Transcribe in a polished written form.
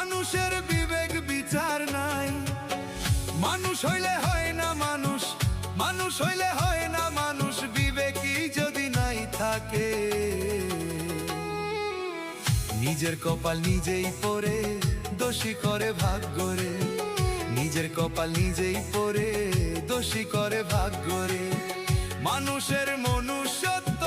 মানুষের বিবেক বিচার নাই। মানুষ হইলে হয় না মানুষ, মানুষ হইলে হয় না মানুষ, বিবেকই যদি নাই থাকে। নিজের কপাল নিজেই পড়ে দোষী করে ভাগ্যরে, নিজের কপাল নিজেই পড়ে দোষী করে ভাগ্যরে। মানুষের মনুষ্যত্ব